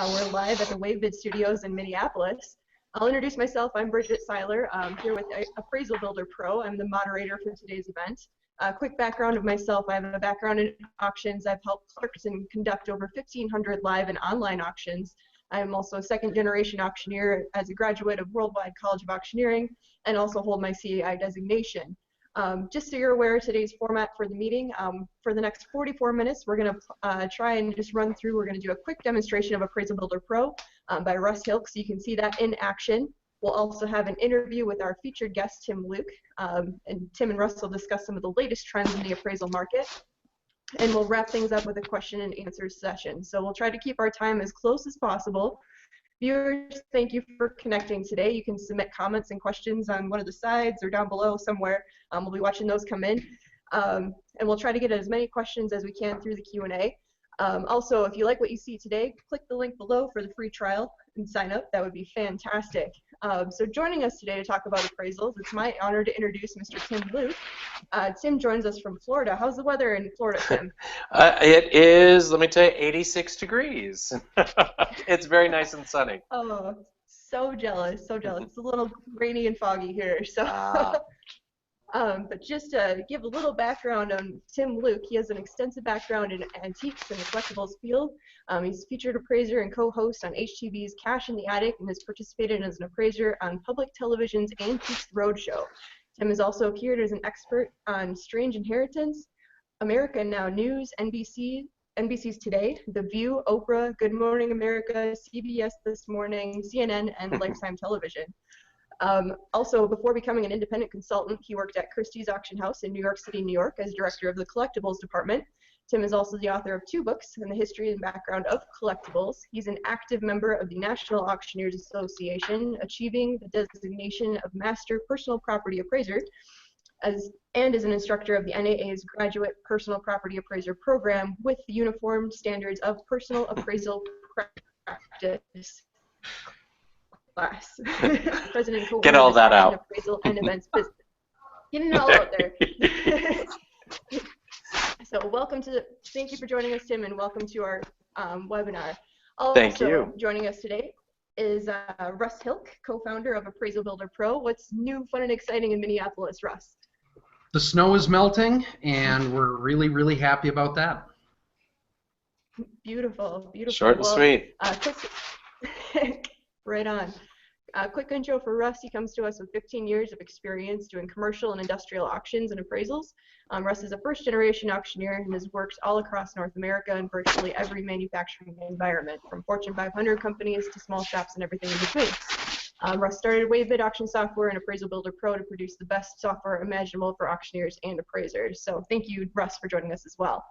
We're live at the WaveBid Studios in Minneapolis. I'll introduce myself. I'm Bridget Siler. I'm here with Appraisal Builder Pro. I'm the moderator for today's event. Quick background of myself. I have a background in auctions. I've helped clerks and conduct over 1,500 live and online auctions. I'm also a second-generation auctioneer as a graduate of Worldwide College of Auctioneering and also hold my CAI designation. Just so you're aware, today's format for the meeting, for the next 44 minutes, we're going to try and just run through. We're going to do a quick demonstration of Appraisal Builder Pro by Russ Hilk, so you can see that in action. We'll also have an interview with our featured guest, Tim Luke, and Tim and Russ will discuss some of the latest trends in the appraisal market. And we'll wrap things up with a question and answer session. So we'll try to keep our time as close as possible. Viewers, thank you for connecting today. You can submit comments and questions on one of the sides or down below somewhere. We'll be watching those come in. And we'll try to get as many questions as we can through the Q&A. Also, if you like what you see today, click the link below for the free trial and sign up. That would be fantastic. So joining us today to talk about appraisals, it's my honor to introduce Mr. Tim Luke. Tim joins us from Florida. How's the weather in Florida, Tim? It is, let me tell you, 86 degrees. It's very nice and sunny. Oh, so jealous, so jealous. It's a little rainy and foggy here. So. But just to give a little background on Tim Luke, he has an extensive background in antiques and the collectibles field. He's a featured appraiser and co-host on HTV's Cash in the Attic and has participated as an appraiser on public television's Antiques Roadshow. Tim has also appeared as an expert on Strange Inheritance, America Now News, NBC's Today, The View, Oprah, Good Morning America, CBS This Morning, CNN, and Lifetime Television. Also, before becoming an independent consultant, he worked at Christie's Auction House in New York City, New York, as director of the collectibles department. Tim is also the author of 2 books in the history and background of collectibles. He's an active member of the National Auctioneers Association, achieving the designation of Master Personal Property Appraiser, and is an instructor of the NAA's Graduate Personal Property Appraiser Program with the Uniform Standards of Personal Appraisal Practice. Class. President Get all that out. Appraisal and events business. Getting it all out there. So thank you for joining us, Tim, and welcome to our webinar. Thank you. Joining us today is Russ Hilk, co-founder of Appraisal Builder Pro. What's new, fun, and exciting in Minneapolis, Russ? The snow is melting, and we're really, really happy about that. Beautiful, beautiful. Short and sweet. Right on. Quick intro for Russ. He comes to us with 15 years of experience doing commercial and industrial auctions and appraisals. Russ is a first-generation auctioneer and has worked all across North America in virtually every manufacturing environment, from Fortune 500 companies to small shops and everything in between. Russ started WaveBid Auction Software and Appraisal Builder Pro to produce the best software imaginable for auctioneers and appraisers. So thank you, Russ, for joining us as well.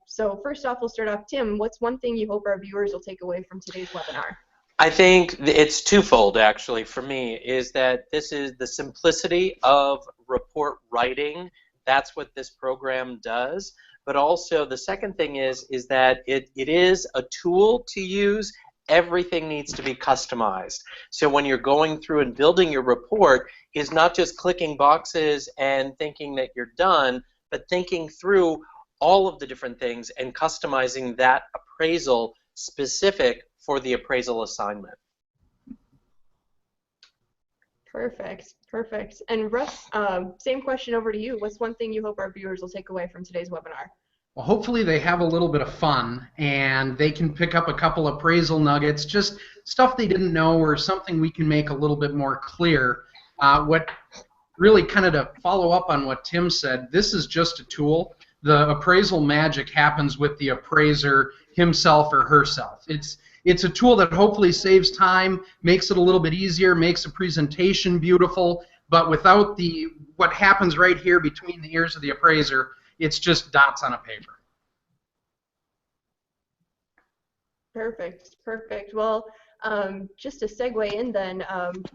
So first off, we'll start off. Tim, what's one thing you hope our viewers will take away from today's webinar? I think it's twofold, actually, for me, is that this is the simplicity of report writing. That's what this program does. But also the second thing is that it is a tool to use. Everything needs to be customized. So when you're going through and building your report, is not just clicking boxes and thinking that you're done, but thinking through all of the different things and customizing that appraisal specific for the appraisal assignment. Perfect, perfect. And Russ, same question over to you. What's one thing you hope our viewers will take away from today's webinar? Well, hopefully they have a little bit of fun and they can pick up a couple appraisal nuggets, just stuff they didn't know or something we can make a little bit more clear. What really kind of to follow up on what Tim said, this is just a tool. The appraisal magic happens with the appraiser himself or herself. It's a tool that hopefully saves time, makes it a little bit easier, makes a presentation beautiful, but without what happens right here between the ears of the appraiser, it's just dots on a paper. Perfect, perfect. Well, just to segue in then,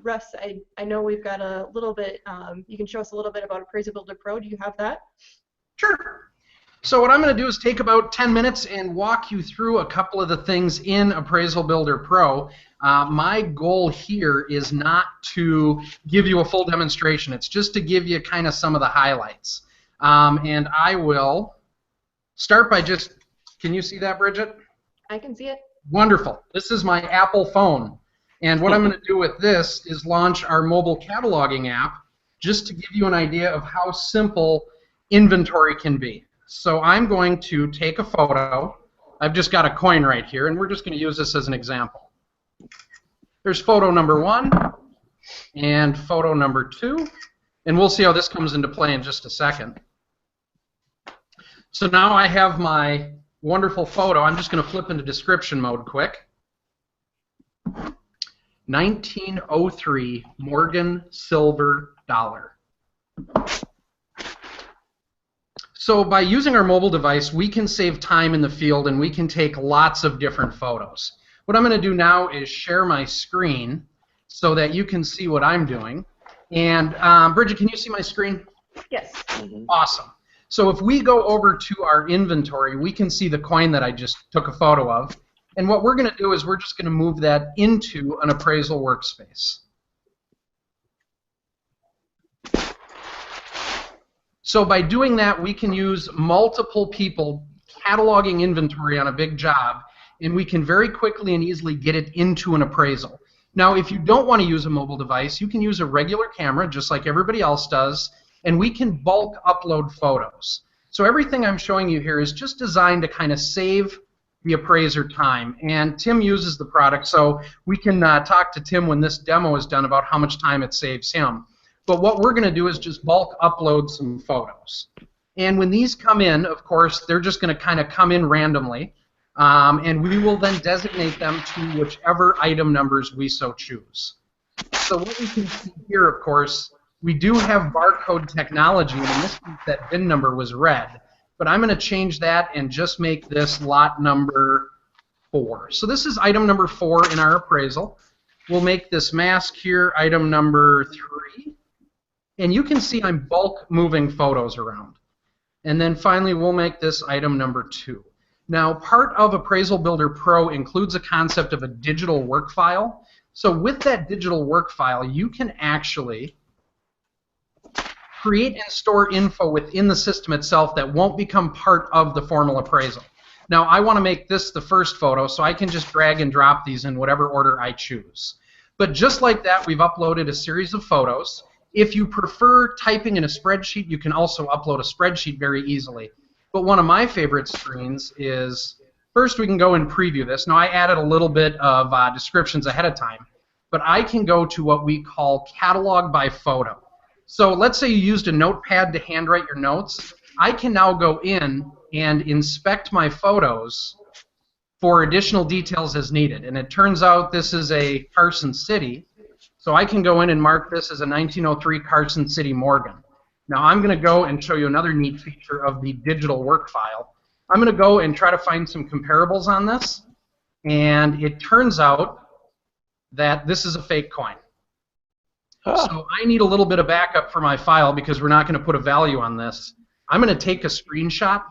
Russ, I know we've got a little bit, you can show us a little bit about Appraisal Builder Pro. Do you have that? Sure. So what I'm going to do is take about 10 minutes and walk you through a couple of the things in Appraisal Builder Pro. My goal here is not to give you a full demonstration. It's just to give you kind of some of the highlights. And I will start by just, can you see that, Bridget? I can see it. Wonderful. This is my Apple phone. And what I'm going to do with this is launch our mobile cataloging app just to give you an idea of how simple inventory can be. So I'm going to take a photo. I've just got a coin right here, and we're just going to use this as an example. There's photo number 1 and photo number 2, and we'll see how this comes into play in just a second. So now I have my wonderful photo. I'm just going to flip into description mode quick. 1903 Morgan silver dollar. So by using our mobile device, we can save time in the field and we can take lots of different photos. What I'm going to do now is share my screen so that you can see what I'm doing. And Bridget, can you see my screen? Yes. Awesome. So if we go over to our inventory, we can see the coin that I just took a photo of. And what we're going to do is we're just going to move that into an appraisal workspace. So by doing that, we can use multiple people cataloging inventory on a big job, and we can very quickly and easily get it into an appraisal. Now, if you don't want to use a mobile device, you can use a regular camera, just like everybody else does, and we can bulk upload photos. So everything I'm showing you here is just designed to kind of save the appraiser time. And Tim uses the product, so we can talk to Tim when this demo is done about how much time it saves him. But what we're going to do is just bulk upload some photos. And when these come in, of course, they're just going to kind of come in randomly, and we will then designate them to whichever item numbers we so choose. So what we can see here, of course, we do have barcode technology, and in this case that VIN number was red. But I'm going to change that and just make this lot number 4. So this is item number 4 in our appraisal. We'll make this mask here item number 3. And you can see I'm bulk moving photos around. And then finally, we'll make this item number 2. Now, part of Appraisal Builder Pro includes a concept of a digital work file. So with that digital work file, you can actually create and store info within the system itself that won't become part of the formal appraisal. Now, I want to make this the first photo, so I can just drag and drop these in whatever order I choose. But just like that, we've uploaded a series of photos. If you prefer typing in a spreadsheet, you can also upload a spreadsheet very easily. But one of my favorite screens is, first we can go and preview this. Now I added a little bit of descriptions ahead of time, but I can go to what we call catalog by photo. So let's say you used a notepad to handwrite your notes. I can now go in and inspect my photos for additional details as needed. And it turns out this is a Carson City. So I can go in and mark this as a 1903 Carson City Morgan. Now I'm going to go and show you another neat feature of the digital work file. I'm going to go and try to find some comparables on this. And it turns out that this is a fake coin. So I need a little bit of backup for my file because we're not going to put a value on this. I'm going to take a screenshot,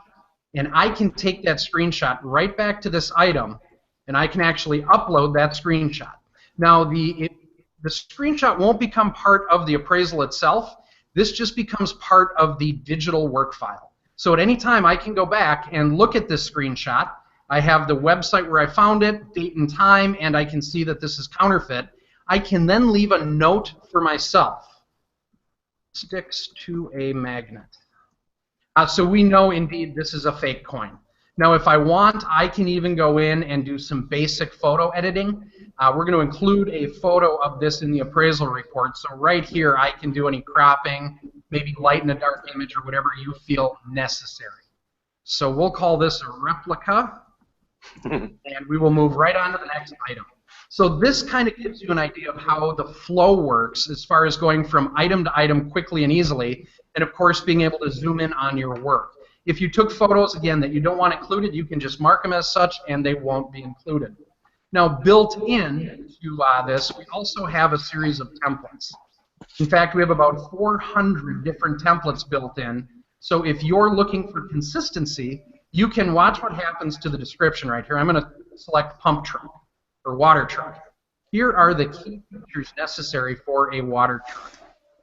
and I can take that screenshot right back to this item, and I can actually upload that screenshot. Now the screenshot won't become part of the appraisal itself. This just becomes part of the digital work file. So at any time I can go back and look at this screenshot. I have the website where I found it, date and time, and I can see that this is counterfeit. I can then leave a note for myself. Sticks to a magnet. So we know indeed this is a fake coin. Now if I want, I can even go in and do some basic photo editing. We're going to include a photo of this in the appraisal report. So right here I can do any cropping, maybe lighten a dark image or whatever you feel necessary. So we'll call this a replica, and we will move right on to the next item. So this kind of gives you an idea of how the flow works as far as going from item to item quickly and easily, and of course being able to zoom in on your work. If you took photos, again, that you don't want included, you can just mark them as such and they won't be included. Now built in to this, we also have a series of templates. In fact, we have about 400 different templates built in, so if you're looking for consistency, you can watch what happens to the description right here. I'm going to select pump truck or water truck. Here are the key features necessary for a water truck.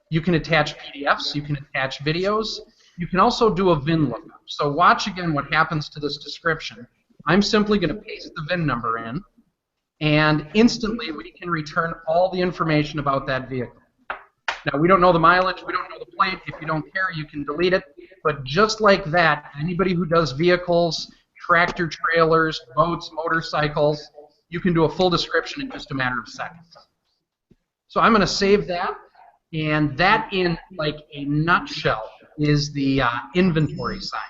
You can attach PDFs, you can attach videos, you can also do a VIN lookup. So watch again what happens to this description. I'm simply going to paste the VIN number in, and instantly we can return all the information about that vehicle. Now, we don't know the mileage, we don't know the plate. If you don't care, you can delete it. But just like that, anybody who does vehicles, tractor trailers, boats, motorcycles, you can do a full description in just a matter of seconds. So I'm going to save that, and that in like a nutshell is the inventory side.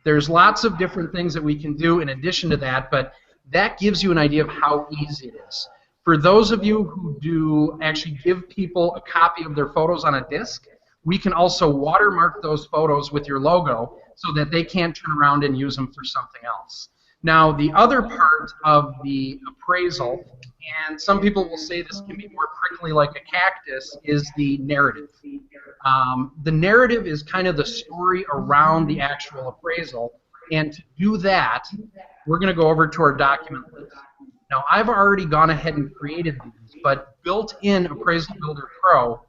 There's lots of different things that we can do in addition to that, but that gives you an idea of how easy it is. For those of you who do actually give people a copy of their photos on a disc, we can also watermark those photos with your logo so that they can't turn around and use them for something else. Now, the other part of the appraisal, and some people will say this can be more prickly like a cactus, is the narrative. The narrative is kind of the story around the actual appraisal, and to do that, we're going to go over to our document list. Now, I've already gone ahead and created these, but built in Appraisal Builder Pro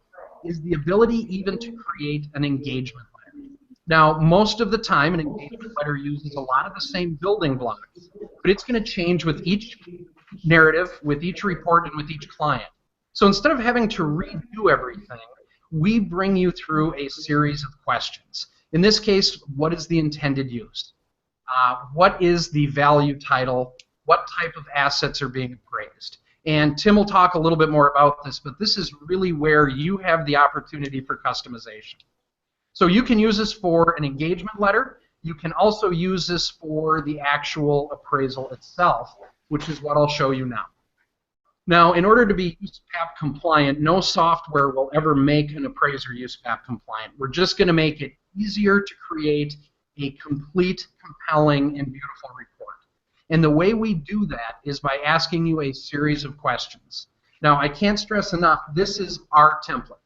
is the ability even to create an engagement letter. Now, most of the time, an engagement letter uses a lot of the same building blocks, but it's going to change with each narrative, with each report, and with each client. So instead of having to redo everything, we bring you through a series of questions. In this case, what is the intended use? What is the value title? What type of assets are being appraised? And Tim will talk a little bit more about this, but this is really where you have the opportunity for customization. So you can use this for an engagement letter. You can also use this for the actual appraisal itself, which is what I'll show you now. Now, in order to be USPAP compliant, no software will ever make an appraiser USPAP compliant. We're just going to make it easier to create a complete, compelling, and beautiful report. And the way we do that is by asking you a series of questions. Now, I can't stress enough, this is our template.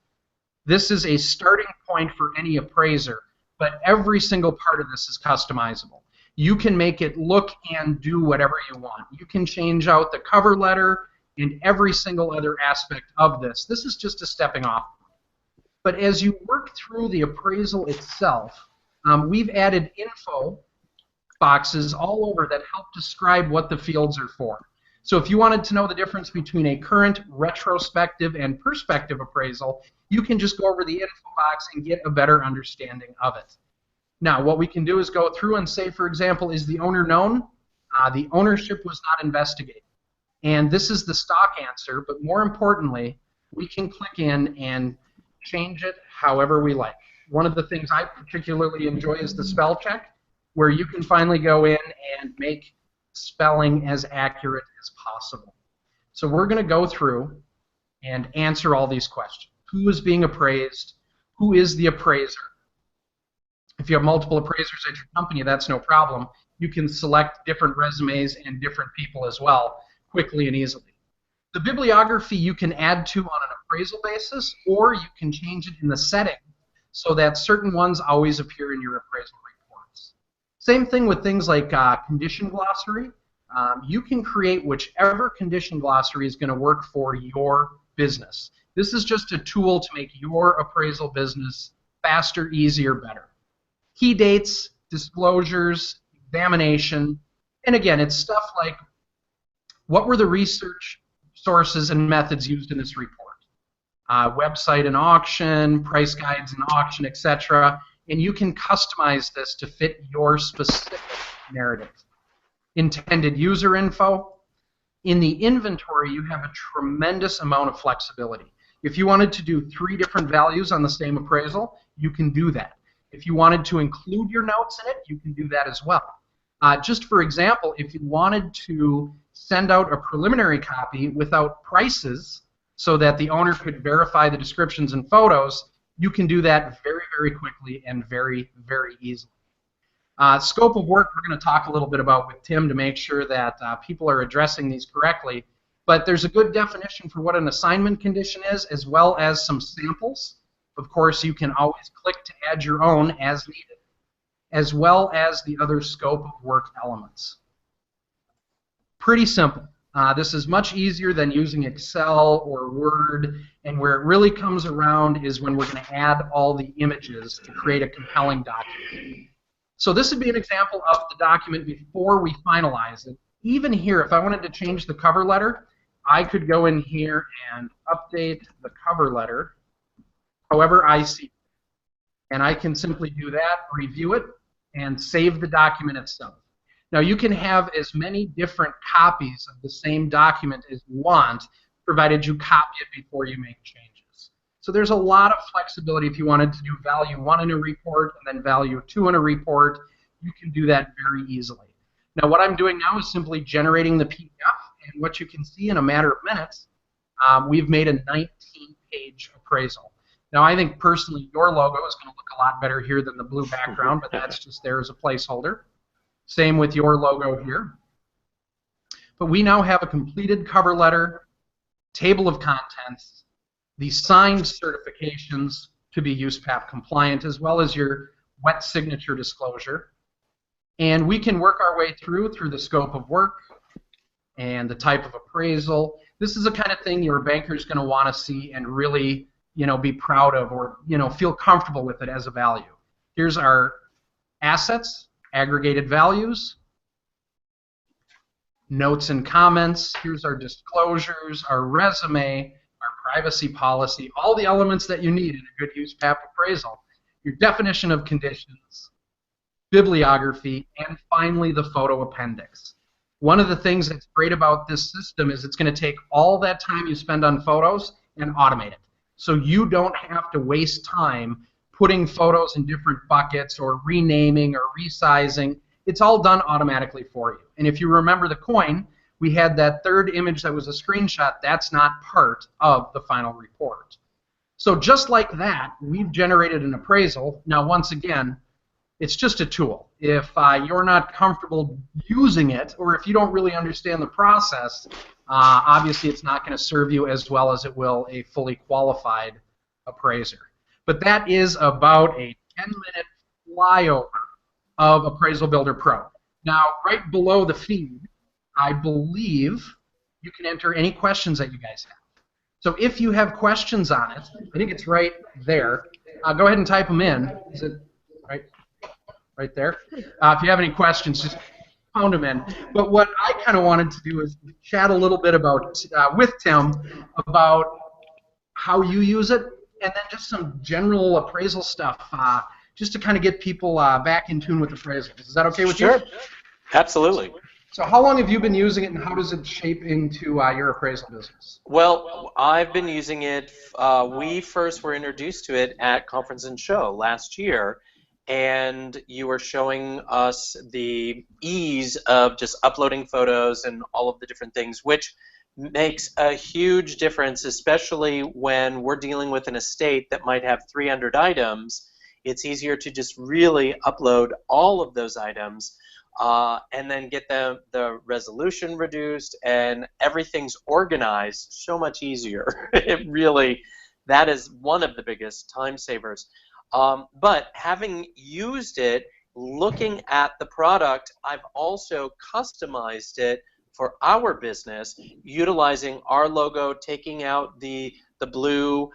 This is a starting point for any appraiser, but every single part of this is customizable. You can make it look and do whatever you want. You can change out the cover letter and every single other aspect of this. This is just a stepping off point. But as you work through the appraisal itself, we've added info boxes all over that help describe what the fields are for. So if you wanted to know the difference between a current, retrospective, and prospective appraisal, you can just go over the info box and get a better understanding of it. Now, what we can do is go through and say, for example, is the owner known? The ownership was not investigated. And this is the stock answer, but more importantly, we can click in and change it however we like. One of the things I particularly enjoy is the spell check, where you can finally go in and make spelling as accurate as possible. So we're going to go through and answer all these questions. Who is being appraised? Who is the appraiser? If you have multiple appraisers at your company, that's no problem. You can select different resumes and different people as well, quickly and easily. The bibliography you can add to on an appraisal basis, or you can change it in the setting so that certain ones always appear in your appraisal reports. Same thing with things like condition glossary. You can create whichever condition glossary is going to work for your business. This is just a tool to make your appraisal business faster, easier, better. Key dates, disclosures, examination, and again, it's stuff like what were the research sources and methods used in this report? Website and auction, price guides and auction, etc. And you can customize this to fit your specific narrative. Intended user info. In the inventory, you have a tremendous amount of flexibility. If you wanted to do 3 different values on the same appraisal, you can do that. If you wanted to include your notes in it, you can do that as well. Just for example, if you wanted to send out a preliminary copy without prices so that the owner could verify the descriptions and photos, you can do that very, very quickly and very, very easily. Scope of work we're going to talk a little bit about with Tim to make sure that people are addressing these correctly, but there's a good definition for what an assignment condition is, as well as some samples. Of course, you can always click to add your own as needed, as well as the other scope of work elements. Pretty simple. This is much easier than using Excel or Word, and where it really comes around is when we're going to add all the images to create a compelling document. So this would be an example of the document before we finalize it. Even here, if I wanted to change the cover letter, I could go in here and update the cover letter however I see it. And I can simply do that, review it, and save the document itself. Now you can have as many different copies of the same document as you want, provided you copy it before you make changes. So there's a lot of flexibility if you wanted to do value 1 in a report and then value 2 in a report. You can do that very easily. Now what I'm doing now is simply generating the PDF, and what you can see in a matter of minutes, we've made a 19-page appraisal. Now I think personally your logo is going to look a lot better here than the blue background, but that's just there as a placeholder. Same with your logo here. But we now have a completed cover letter, table of contents, the signed certifications to be USPAP compliant, as well as your wet signature disclosure. And we can work our way through the scope of work and the type of appraisal. This is the kind of thing your banker is going to want to see and really, be proud of, or feel comfortable with it as a value. Here's our assets, aggregated values, notes and comments. Here's our disclosures, our resume, our privacy policy, all the elements that you need in a good USPAP appraisal. Your definition of conditions, bibliography, and finally the photo appendix. One of the things that's great about this system is it's going to take all that time you spend on photos and automate it. So you don't have to waste time putting photos in different buckets or renaming or resizing. It's all done automatically for you. And if you remember the coin, we had that third image that was a screenshot. That's not part of the final report. So just like that, we've generated an appraisal. Now, once again, it's just a tool. If you're not comfortable using it, or if you don't really understand the process, obviously it's not going to serve you as well as it will a fully qualified appraiser. But that is about a 10-minute flyover of Appraisal Builder Pro. Now, right below the feed, I believe you can enter any questions that you guys have. So if you have questions on it, I think it's right there. Go ahead and type them in. Is it right there? If you have any questions, just pound them in. But what I kind of wanted to do is chat a little bit about with Tim about how you use it, and then just some general appraisal stuff, just to kind of get people back in tune with appraisals. Is that okay with you? Sure. Absolutely. So how long have you been using it, and how does it shape into your appraisal business? Well, I've been using it. We first were introduced to it at Conference and Show last year, and you were showing us the ease of just uploading photos and all of the different things, which makes a huge difference, especially when we're dealing with an estate that might have 300 items. It's easier to just really upload all of those items and then get the resolution reduced, and everything's organized so much easier. That is one of the biggest time savers. But having used it, looking at the product, I've also customized it for our business, utilizing our logo, taking out the blue,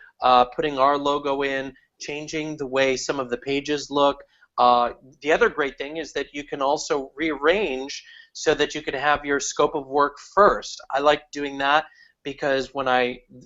putting our logo in, changing the way some of the pages look. The other great thing is that you can also rearrange so that you can have your scope of work first. I like doing that because when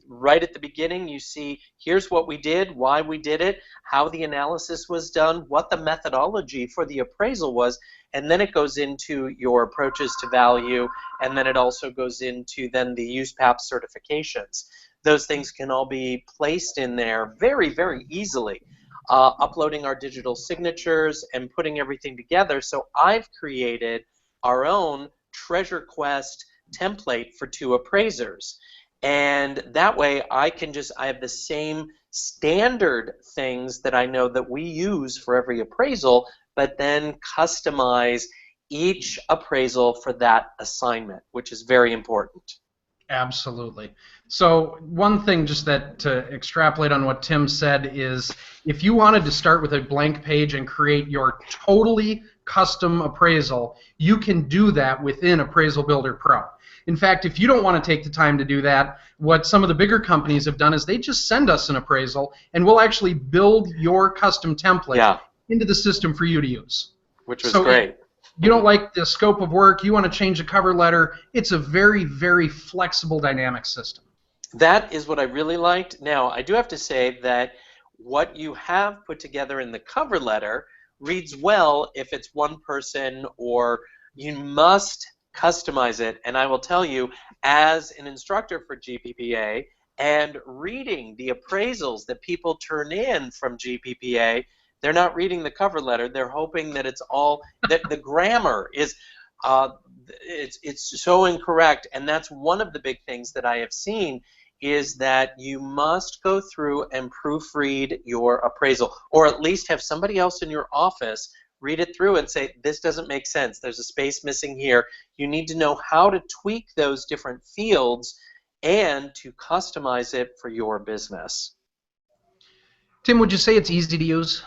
right at the beginning, you see here's what we did, why we did it, how the analysis was done, what the methodology for the appraisal was, and then it goes into your approaches to value, and then it also goes into then the USPAP certifications. Those things can all be placed in there very, very easily. Uploading our digital signatures and putting everything together. So I've created our own TreasureQuest template for 2 appraisers. And that way I have the same standard things that I know that we use for every appraisal, but then customize each appraisal for that assignment, which is very important. Absolutely. So one thing just to extrapolate on what Tim said is if you wanted to start with a blank page and create your totally custom appraisal, you can do that within Appraisal Builder Pro. In fact, if you don't want to take the time to do that, what some of the bigger companies have done is they just send us an appraisal and we'll actually build your custom template into the system for you to use. which was So great. you don't like the scope of work, you want to change the cover letter. It's a very, very flexible dynamic system. That is what I really liked. Now, I do have to say that what you have put together in the cover letter reads well if it's one person, or you must customize it. And I will tell you, as an instructor for GPPA and reading the appraisals that people turn in from GPPA, they're not reading the cover letter. They're hoping that it's all, that the grammar is, it's so incorrect. And that's one of the big things that I have seen, is that you must go through and proofread your appraisal, or at least have somebody else in your office read it through and say, this doesn't make sense, there's a space missing here. You need to know how to tweak those different fields and to customize it for your business. Tim, would you say it's easy to use?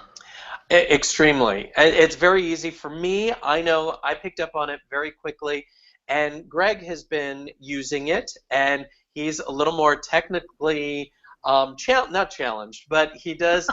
Extremely. It's very easy for me. I know I picked up on it very quickly, and Greg has been using it, and he's a little more technically not challenged, but he does,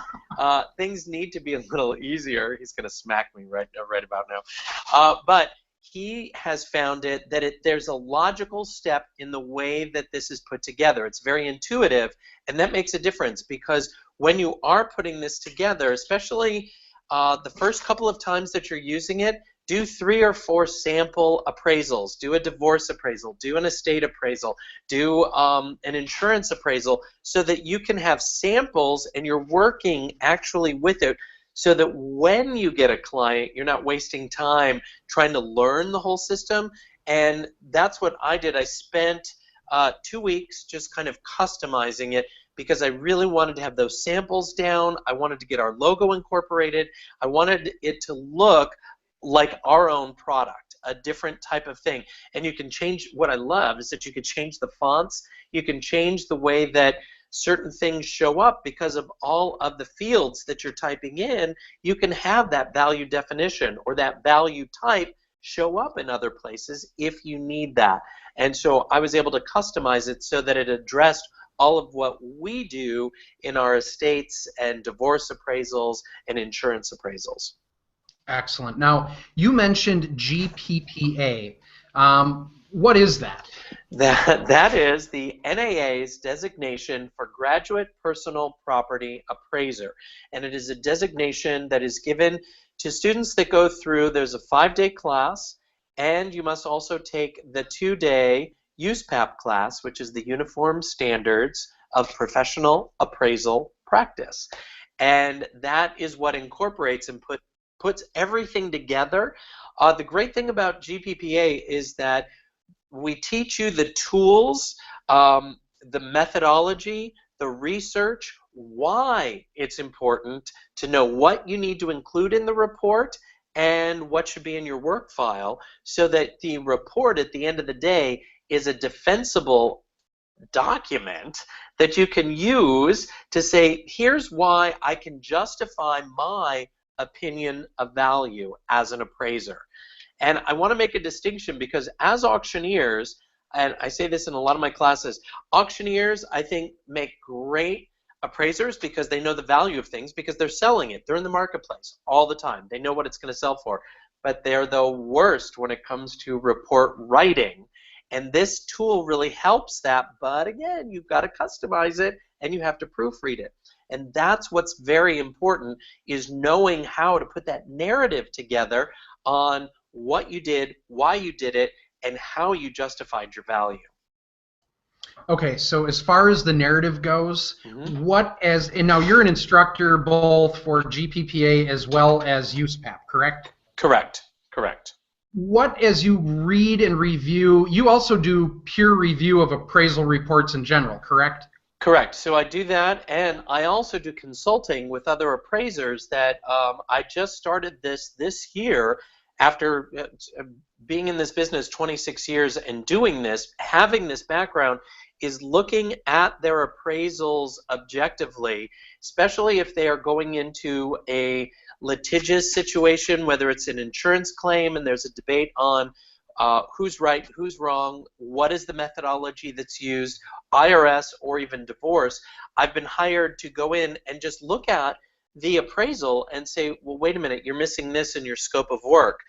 things need to be a little easier. He's going to smack me right about now. But he has found it that there's a logical step in the way that this is put together. It's very intuitive, and that makes a difference, because when you are putting this together, especially the first couple of times that you're using it, do 3 or 4 sample appraisals. Do a divorce appraisal, do an estate appraisal, do an insurance appraisal, so that you can have samples and you're working actually with it, so that when you get a client, you're not wasting time trying to learn the whole system. And that's what I did. I spent 2 weeks just kind of customizing it, because I really wanted to have those samples down. I wanted to get our logo incorporated. I wanted it to look like our own product, a different type of thing. And you can change, what I love is that you can change the fonts, you can change the way that certain things show up because of all of the fields that you're typing in. You can have that value definition or that value type show up in other places if you need that. And so I was able to customize it so that it addressed all of what we do in our estates and divorce appraisals and insurance appraisals. Excellent. Now, you mentioned GPPA. What is that? That is the NAA's designation for Graduate Personal Property Appraiser. And it is a designation that is given to students that go through, there's a 5-day class, and you must also take the 2-day USPAP class, which is the Uniform Standards of Professional Appraisal Practice. And that is what incorporates and puts everything together. The great thing about GPPA is that we teach you the tools, the methodology, the research, why it's important to know what you need to include in the report and what should be in your work file, so that the report at the end of the day is a defensible document that you can use to say, here's why I can justify my opinion of value as an appraiser. And I want to make a distinction, because as auctioneers, and I say this in a lot of my classes, auctioneers, I think, make great appraisers because they know the value of things, because they're selling it. They're in the marketplace all the time. They know what it's going to sell for. But they're the worst when it comes to report writing. And this tool really helps that. But again, you've got to customize it and you have to proofread it. And that's what's very important, is knowing how to put that narrative together on what you did, why you did it, and how you justified your value. Okay, so as far as the narrative goes, and now you're an instructor both for GPPA as well as USPAP, correct? Correct. What, as you read and review, you also do peer review of appraisal reports in general, correct? Correct. So I do that, and I also do consulting with other appraisers that I just started this year after being in this business 26 years and doing this, having this background, is looking at their appraisals objectively, especially if they are going into a litigious situation, whether it's an insurance claim and there's a debate on who's right, who's wrong, what is the methodology that's used, IRS or even divorce. I've been hired to go in and just look at the appraisal and say, well, wait a minute, you're missing this in your scope of work.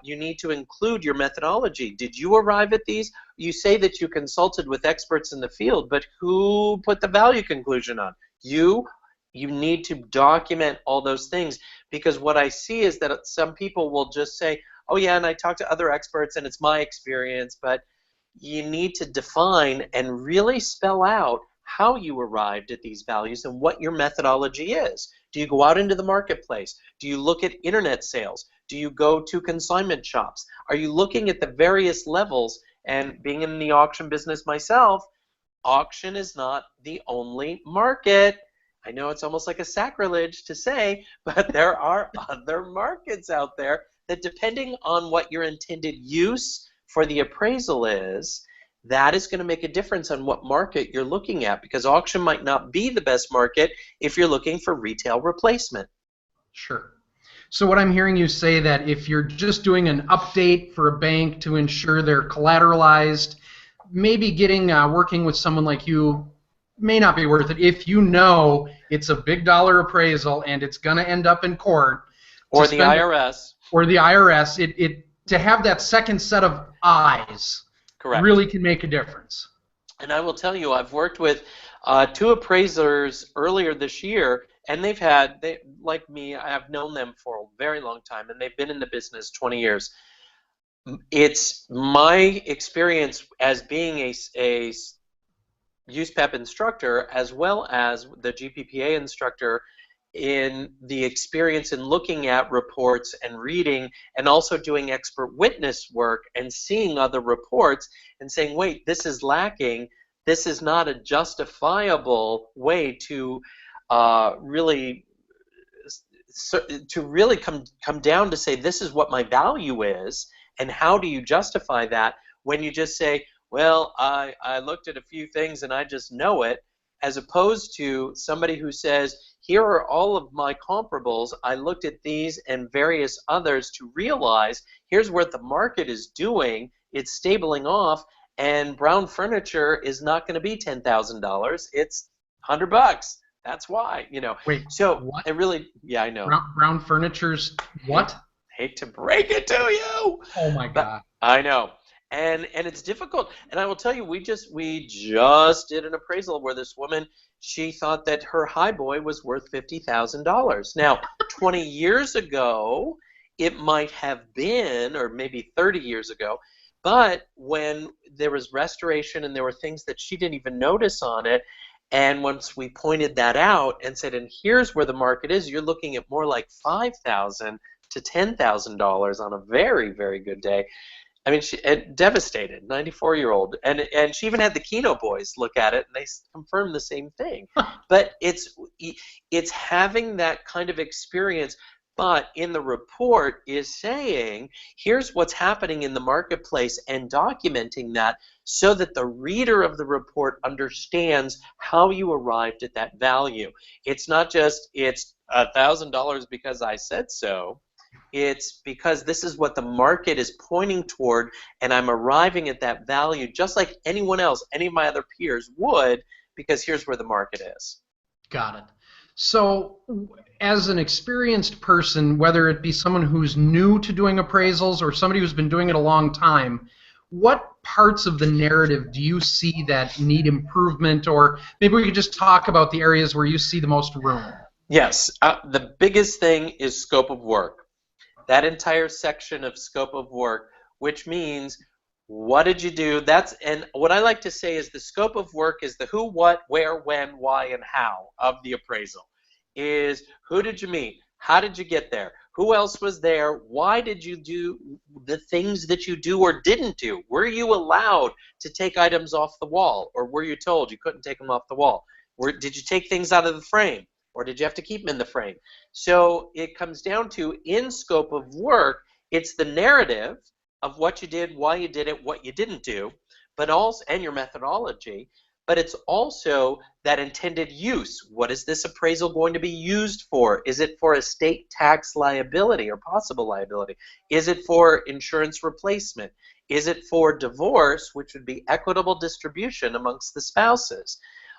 You need to include your methodology. Did you arrive at these? You say that you consulted with experts in the field, but who put the value conclusion on? You need to document all those things, because what I see is that some people will just say, oh yeah, and I talked to other experts and it's my experience, but you need to define and really spell out how you arrived at these values and what your methodology is. Do you go out into the marketplace? Do you look at internet sales? Do you go to consignment shops? Are you looking at the various levels? And being in the auction business myself, auction is not the only market. I know it's almost like a sacrilege to say, but there are other markets out there that, depending on what your intended use for the appraisal is, that is going to make a difference on what market you're looking at, because auction might not be the best market if you're looking for retail replacement. Sure. So what I'm hearing you say, that if you're just doing an update for a bank to ensure they're collateralized, maybe working with someone like you may not be worth it if you know it's a big dollar appraisal and it's going to end up in court. Or the IRS. Or the IRS. To have that second set of eyes, correct, really can make a difference. And I will tell you, I've worked with 2 appraisers earlier this year, and they, like me, I've known them for a very long time, and they've been in the business 20 years. It's my experience as being a USPEP instructor as well as the GPPA instructor, in the experience in looking at reports and reading, and also doing expert witness work and seeing other reports and saying, wait, this is lacking. This is not a justifiable way to really come down to say, this is what my value is, and how do you justify that when you just say, well, I looked at a few things and I just know it, as opposed to somebody who says, here are all of my comparables. I looked at these and various others to realize here's what the market is doing. It's stabling off, and brown furniture is not going to be $10,000. It's $100. That's why, Wait, so what? it really, yeah, I know. Brown furniture's what? Hate to break it to you. Oh my God. I know. And it's difficult. And I will tell you, we just did an appraisal where this woman, she thought that her highboy was worth $50,000. Now, 20 years ago, it might have been, or maybe 30 years ago, but when there was restoration and there were things that she didn't even notice on it, and once we pointed that out and said, and here's where the market is, you're looking at more like $5,000 to $10,000 on a very, very good day. I mean, she devastated, 94-year-old, and she even had the Keno boys look at it, and they confirmed the same thing. But it's having that kind of experience, but in the report is saying, here's what's happening in the marketplace, and documenting that so that the reader of the report understands how you arrived at that value. It's not just, it's $1,000 because I said so. It's because this is what the market is pointing toward, and I'm arriving at that value just like anyone else, any of my other peers would, because here's where the market is. Got it. So as an experienced person, whether it be someone who's new to doing appraisals or somebody who's been doing it a long time, what parts of the narrative do you see that need improvement? Or maybe we could just talk about the areas where you see the most room. Yes. The biggest thing is scope of work. That entire section of scope of work, which means what did you do? And what I like to say is the scope of work is the who, what, where, when, why, and how of the appraisal. Is who did you meet? How did you get there? Who else was there? Why did you do the things that you do or didn't do? Were you allowed to take items off the wall, or were you told you couldn't take them off the wall? Did you take things out of the frame? Or did you have to keep them in the frame? So it comes down to, in scope of work, it's the narrative of what you did, why you did it, what you didn't do, but also, and your methodology, but it's also that intended use. What is this appraisal going to be used for? Is it for estate tax liability or possible liability? Is it for insurance replacement? Is it for divorce, which would be equitable distribution amongst the spouses,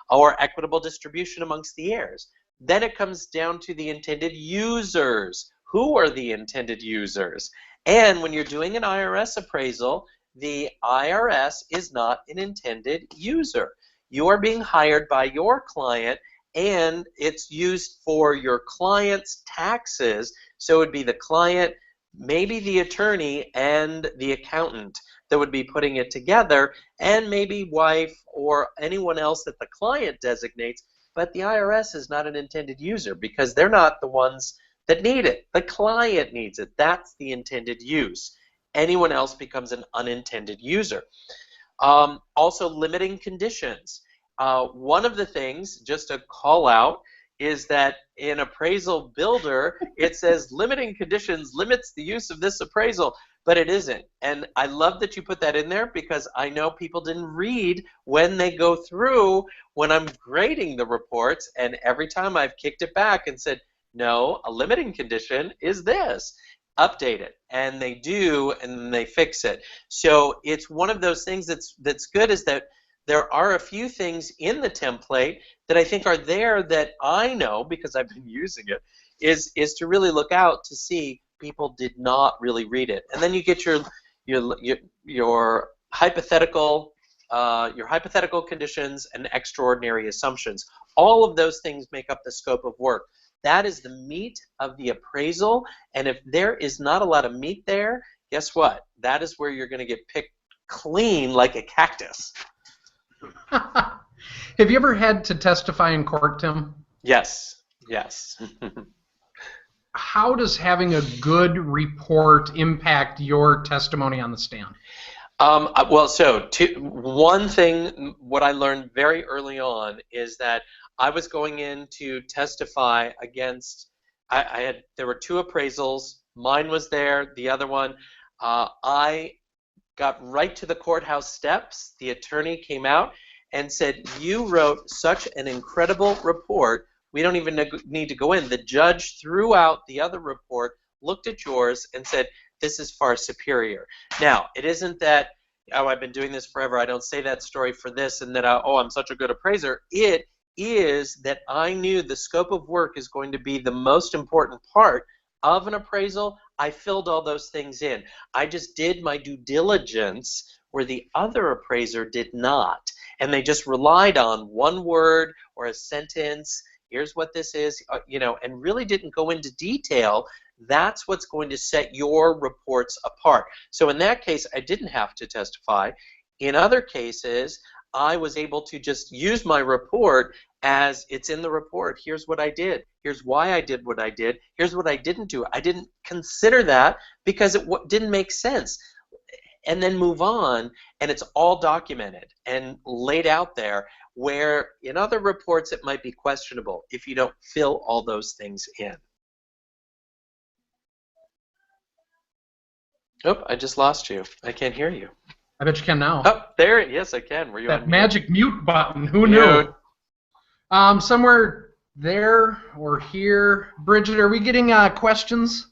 or equitable distribution amongst the heirs? Then it comes down to the intended users. Who are the intended users? And when you're doing an IRS appraisal, the IRS is not an intended user. You are being hired by your client, and it's used for your client's taxes. So it would be the client, maybe the attorney, and the accountant that would be putting it together, and maybe wife or anyone else that the client designates. But the IRS is not an intended user because they're not the ones that need it. The client needs it. That's the intended use. Anyone else becomes an unintended user. Also, limiting conditions. One of the things, just to call out, is that in Appraisal Builder, it says limiting conditions limits the use of this appraisal, but it isn't. And I love that you put that in there because I know people didn't read when they go through when I'm grading the reports, and every time I've kicked it back and said, no, a limiting condition is this. Update it, and they do, and they fix it. So it's one of those things that's good, is that there are a few things in the template that I think are there that I know because I've been using it, is to really look out to see people did not really read it. And then you get your hypothetical conditions and extraordinary assumptions. All of those things make up the scope of work. That is the meat of the appraisal, and if there is not a lot of meat there, guess what? That is where you're going to get picked clean like a cactus. Have you ever had to testify in court, Tim? Yes, yes. How does having a good report impact your testimony on the stand? Well, so one thing, what I learned very early on is that I was going in to testify against, there were two appraisals. Mine was there, the other one. I got right to the courthouse steps. The attorney came out and said, you wrote such an incredible report, we don't even need to go in. The judge threw out the other report, looked at yours, and said, this is far superior. Now, it isn't that, oh, I've been doing this forever, I don't say that story for this, and that, oh, I'm such a good appraiser. It is that I knew the scope of work is going to be the most important part of an appraisal. I filled all those things in. I just did my due diligence where the other appraiser did not. And they just relied on one word or a sentence, here's what this is, and really didn't go into detail. That's what's going to set your reports apart. So in that case, I didn't have to testify. In other cases, I was able to just use my report as it's in the report. Here's what I did. Here's why I did what I did. Here's what I didn't do. I didn't consider that because it didn't make sense. And then move on, and it's all documented and laid out there, where in other reports it might be questionable if you don't fill all those things in. Oh, I just lost you. I can't hear you. I bet you can now. Oh, there. Yes, I can. Were you that on magic mute button? Who knew? Somewhere there or here. Bridget, are we getting questions?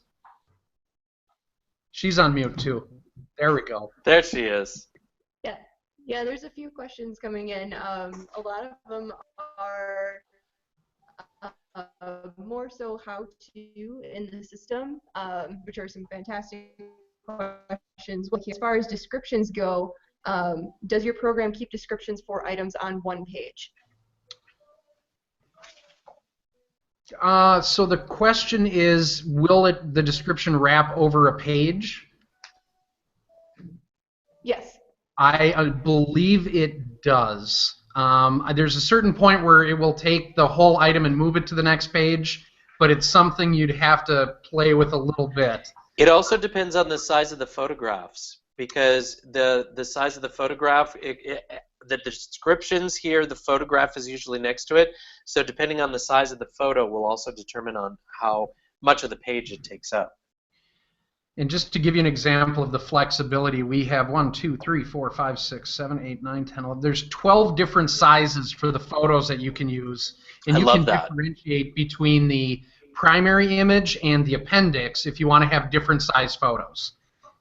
She's on mute too. There we go. There she is. Yeah. There's a few questions coming in. A lot of them are more so how to in the system, which are some fantastic questions. As far as descriptions go, does your program keep descriptions for items on one page? So the question is, will the description wrap over a page? Yes. I believe it does. There's a certain point where it will take the whole item and move it to the next page, but it's something you'd have to play with a little bit. It also depends on the size of the photographs, because the size of the photograph, the descriptions here, the photograph is usually next to it. So depending on the size of the photo will also determine on how much of the page it takes up. And just to give you an example of the flexibility, we have 1, 2, 3, 4, 5, 6, 7, 8, 9, 10, 11. There's 12 different sizes for the photos that you can use. And you can differentiate between the primary image and the appendix if you want to have different size photos.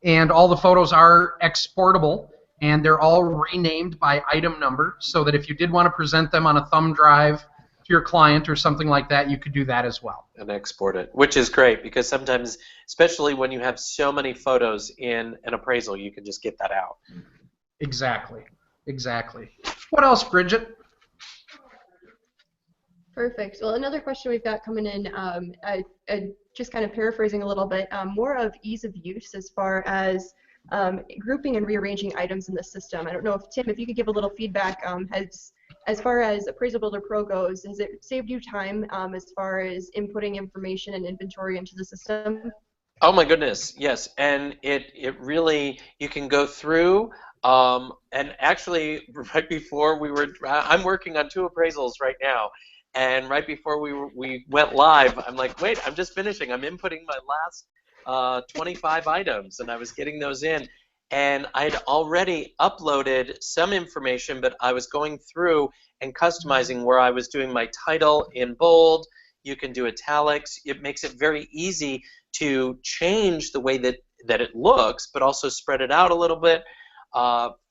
And all the photos are exportable, and they're all renamed by item number, so that if you did want to present them on a thumb drive your client or something like that, you could do that as well. And export it, which is great because sometimes, especially when you have so many photos in an appraisal, you can just get that out. Exactly. Exactly. What else, Bridget? Perfect. Well, another question we've got coming in, just kind of paraphrasing a little bit, more of ease of use as far as grouping and rearranging items in the system. I don't know if, Tim, if you could give a little feedback, as far as Appraisal Builder Pro goes, has it saved you time as far as inputting information and inventory into the system? Oh my goodness, yes, and it really, you can go through, and actually right before we were, I'm working on 2 appraisals right now, and right before we went live, I'm like, wait, I'm just finishing, I'm inputting my last 25 items, and I was getting those in, and I'd already uploaded some information, but I was going through and customizing where I was doing my title in bold. You can do italics. It makes it very easy to change the way that it looks, but also spread it out a little bit,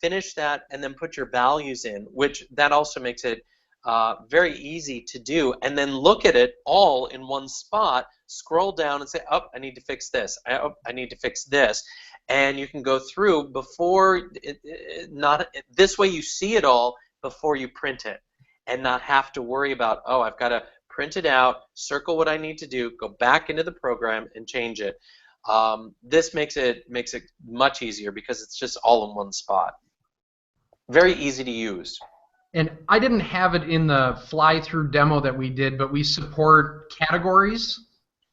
finish that, and then put your values in, which that also makes it very easy to do, and then look at it all in one spot, scroll down and say, oh, I need to fix this, I need to fix this, and you can go through before, this way you see it all before you print it, and not have to worry about, oh, I've got to print it out, circle what I need to do, go back into the program and change it. This makes it much easier because it's just all in one spot. Very easy to use. And I didn't have it in the fly-through demo that we did, but we support categories,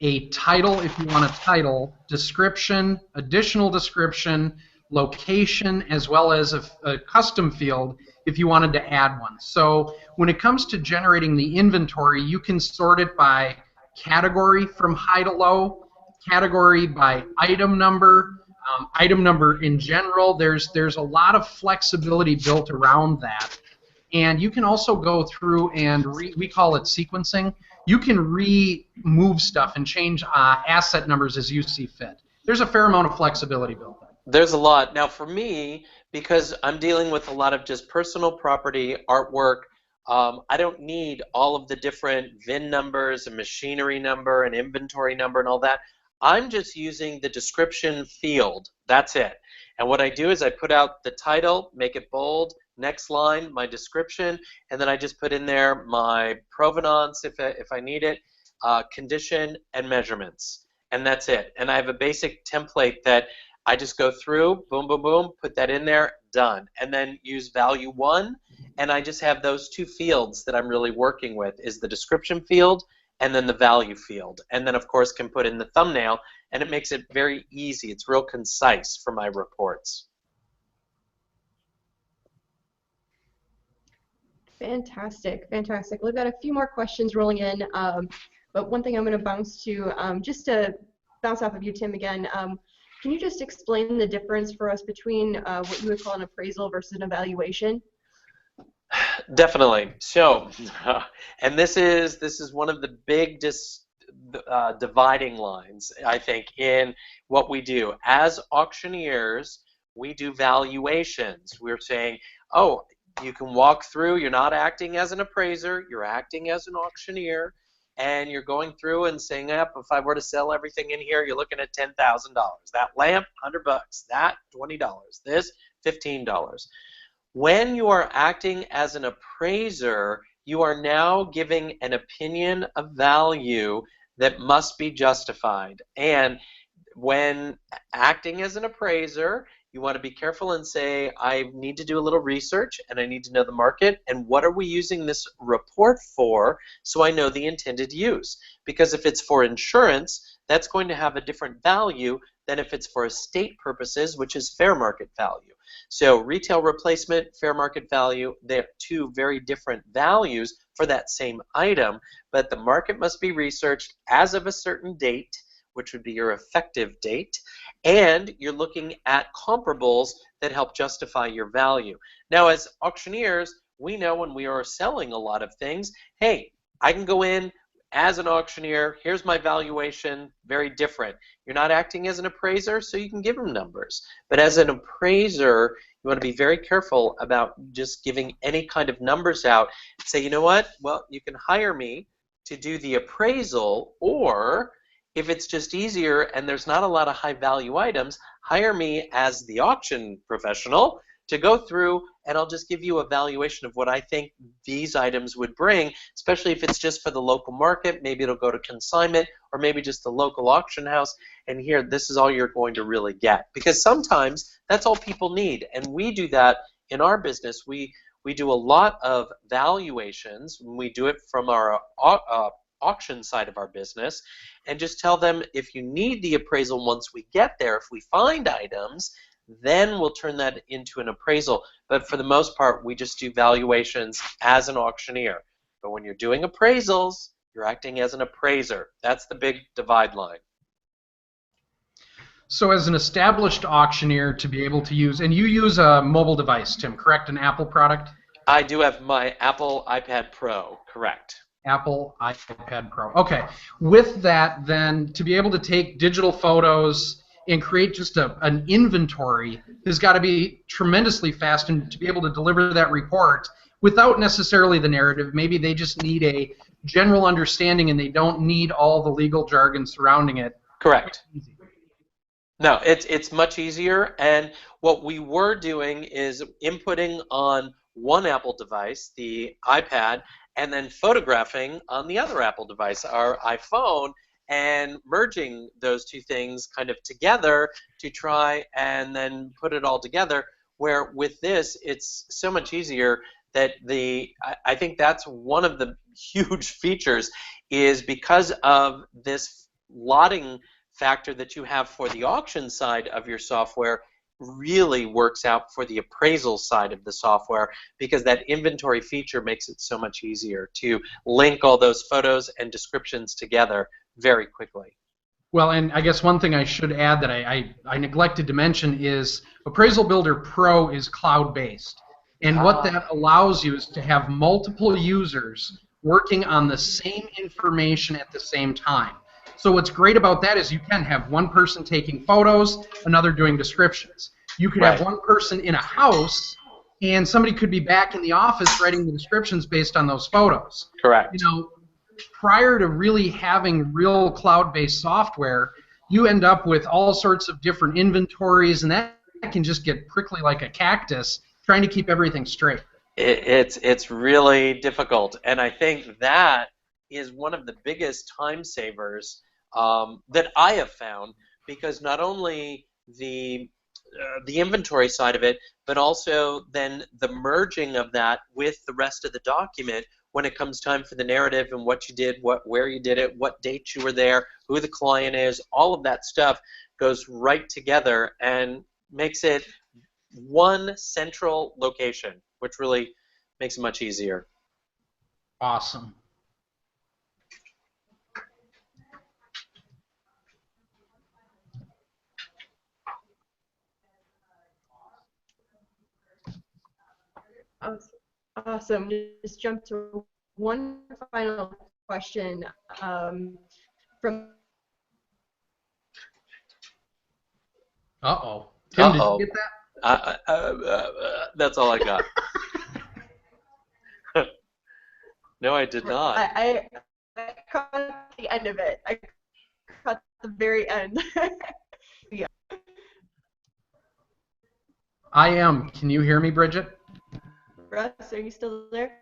a title if you want a title, description, additional description, location, as well as a custom field if you wanted to add one. So when it comes to generating the inventory, you can sort it by category from high to low, category by item number in general. There's a lot of flexibility built around that. And you can also go through and we call it sequencing. You can remove stuff and change asset numbers as you see fit. There's a fair amount of flexibility built in. There's a lot. Now for me, because I'm dealing with a lot of just personal property artwork, I don't need all of the different VIN numbers and machinery number and inventory number and all that. I'm just using the description field. That's it. And what I do is I put out the title, make it bold, next line, my description, and then I just put in there my provenance if I need it, condition, and measurements. And that's it. And I have a basic template that I just go through, boom, boom, boom, put that in there, done. And then use value 1, and I just have those 2 fields that I'm really working with, is the description field and then the value field. And then, of course, can put in the thumbnail, and it makes it very easy. It's real concise for my reports. Fantastic, fantastic. We've got a few more questions rolling in, but one thing I'm going to bounce to, just to bounce off of you, Tim, again, can you just explain the difference for us between what you would call an appraisal versus an evaluation? Definitely. So, and this is one of the big dividing lines, I think, in what we do. As auctioneers, we do valuations. We're saying, oh, you can walk through, you're not acting as an appraiser, you're acting as an auctioneer, and you're going through and saying, yep, if I were to sell everything in here, you're looking at $10,000. That lamp, $100. That, $20. This, $15. When you are acting as an appraiser, you are now giving an opinion of value that must be justified. And when acting as an appraiser, you want to be careful and say, I need to do a little research and I need to know the market and what are we using this report for so I know the intended use. Because if it's for insurance, that's going to have a different value than if it's for estate purposes, which is fair market value. So retail replacement, fair market value, they're 2 very different values for that same item, but the market must be researched as of a certain date, which would be your effective date, and you're looking at comparables that help justify your value. Now, as auctioneers, we know when we are selling a lot of things, hey, I can go in as an auctioneer, here's my valuation, very different. You're not acting as an appraiser, so you can give them numbers. But as an appraiser, You want to be very careful about just giving any kind of numbers out. Say, you know what? Well, you can hire me to do the appraisal, or if it's just easier and there's not a lot of high value items, hire me as the auction professional to go through, and I'll just give you a valuation of what I think these items would bring, especially if it's just for the local market. Maybe it'll go to consignment, or maybe just the local auction house, and here, this is all you're going to really get. Because sometimes that's all people need, and we do that in our business. We do a lot of valuations. We do it from our auction side of our business, and just tell them, if you need the appraisal once we get there, if we find items, then we'll turn that into an appraisal. But for the most part, we just do valuations as an auctioneer. But when you're doing appraisals, you're acting as an appraiser. That's the big divide line. So as an established auctioneer, to be able to use, and you use a mobile device, Tim, correct? An Apple product? I do have my Apple iPad Pro, correct. Apple iPad Pro. Okay. With that, then, to be able to take digital photos and create just an inventory has got to be tremendously fast, and to be able to deliver that report without necessarily the narrative. Maybe they just need a general understanding and they don't need all the legal jargon surrounding it. Correct. No, it's much easier, and what we were doing is inputting on one Apple device, the iPad, and then photographing on the other Apple device, our iPhone, and merging those two things kind of together to try and then put it all together, where with this, it's so much easier that I think that's one of the huge features, is because of this lotting factor that you have for the auction side of your software really works out for the appraisal side of the software, because that inventory feature makes it so much easier to link all those photos and descriptions together very quickly. Well, and I guess one thing I should add that I neglected to mention is Appraisal Builder Pro is cloud-based. And what that allows you is to have multiple users working on the same information at the same time. So what's great about that is you can have one person taking photos, another doing descriptions. You could have one person in a house, and somebody could be back in the office writing the descriptions based on those photos. Correct. You know, prior to really having real cloud-based software, you end up with all sorts of different inventories, and that can just get prickly like a cactus trying to keep everything straight. It's really difficult, and I think that is one of the biggest time savers that I have found, because not only the inventory side of it, but also then the merging of that with the rest of the document when it comes time for the narrative and what you did, where you did it, what date you were there, who the client is, all of that stuff goes right together and makes it one central location, which really makes it much easier. Awesome. Awesome. Just jump to one final question from. Uh-oh. Tim, did you get that? That's all I got. No, I did not. I caught the end of it. I caught the very end. Yeah. I am. Can you hear me, Bridget? Russ, are you still there?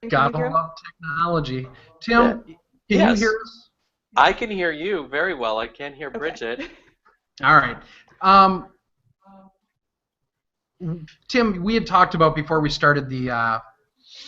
Gotta love technology. Tim, can Yes. you hear us? I can hear you very well. I can't hear Bridget. Okay. All right. Tim, we had talked about before we started the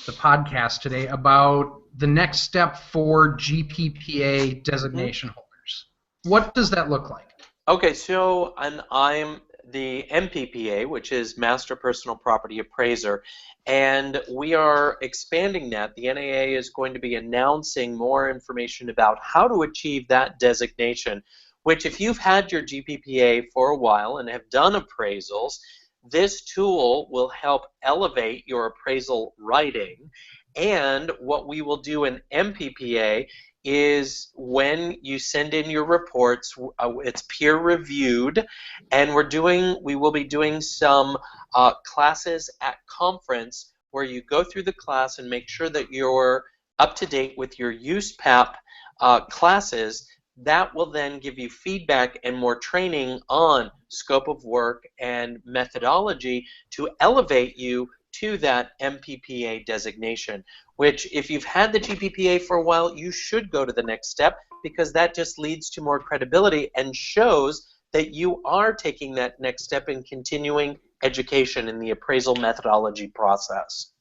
podcast today about the next step for GPPA designation holders. What does that look like? Okay, so I'm the MPPA, which is Master Personal Property Appraiser, and we are expanding that. The NAA is going to be announcing more information about how to achieve that designation, which if you've had your GPPA for a while and have done appraisals, this tool will help elevate your appraisal writing. And what we will do in MPPA is when you send in your reports, it's peer reviewed, and we will be doing some classes at conference where you go through the class and make sure that you're up to date with your USPAP classes. That will then give you feedback and more training on scope of work and methodology to elevate you to that MPPA designation, which if you've had the GPPA for a while, you should go to the next step, because that just leads to more credibility and shows that you are taking that next step in continuing education in the appraisal methodology process.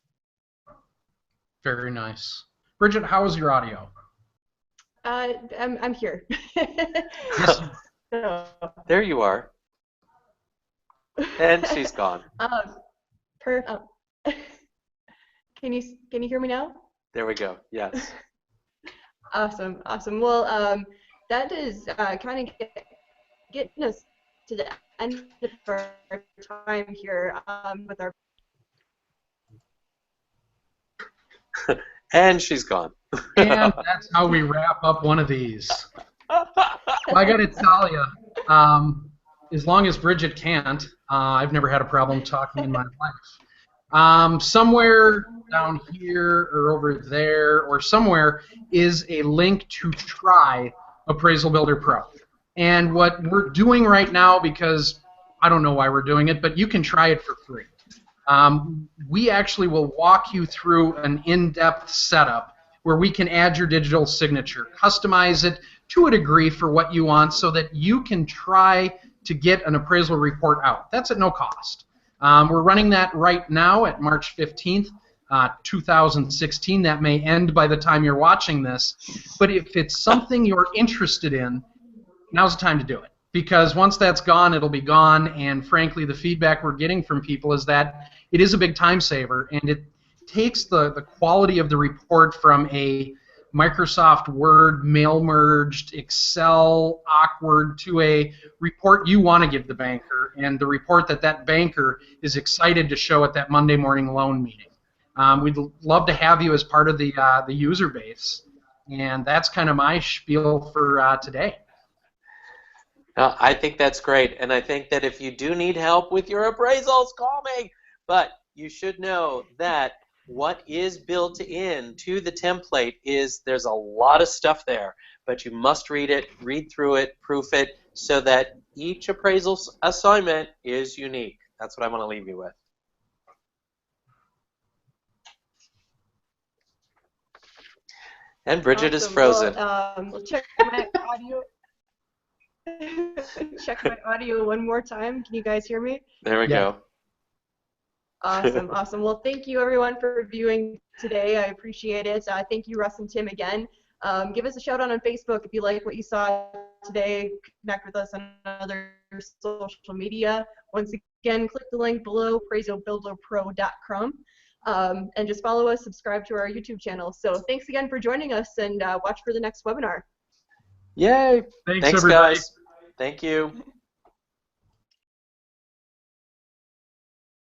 Very nice. Bridget, how is your audio? I'm here. Yes. There you are. And she's gone. Perfect. Can you hear me now? There we go. Yes. Awesome. Well, that is kind of getting us to the end of our time here with our. And she's gone. And that's how we wrap up one of these. I got to tell you, as long as Bridget can't, I've never had a problem talking in my life. Somewhere down here or over there or somewhere is a link to try Appraisal Builder Pro. And what we're doing right now, because I don't know why we're doing it, but you can try it for free. We actually will walk you through an in-depth setup where we can add your digital signature, customize it to a degree for what you want so that you can try to get an appraisal report out. That's at no cost. We're running that right now at March 15th, 2016. That may end by the time you're watching this. But if it's something you're interested in, now's the time to do it. Because once that's gone, it'll be gone. And frankly, the feedback we're getting from people is that it is a big time saver, and it takes the quality of the report from a Microsoft Word, mail merged, Excel, awkward, to a report you want to give the banker, and the report that that banker is excited to show at that Monday morning loan meeting. We'd love to have you as part of the user base, and that's kind of my spiel for today. I think that's great, and I think that if you do need help with your appraisals, call me. But you should know that what is built into the template is there's a lot of stuff there, but you must read it, read through it, proof it, so that each appraisal assignment is unique. That's what I want to leave you with. And Bridget is frozen. Well, we'll check my audio. Check my audio one more time. Can you guys hear me? There we go. Awesome. Well, thank you everyone for viewing today. I appreciate it. Thank you, Russ and Tim, again. Give us a shout out on Facebook if you like what you saw today. Connect with us on other social media. Once again, click the link below, appraisalbuilderpro.com, and just follow us, subscribe to our YouTube channel. So thanks again for joining us, and watch for the next webinar. Yay! Thanks everybody. guys. Thank you.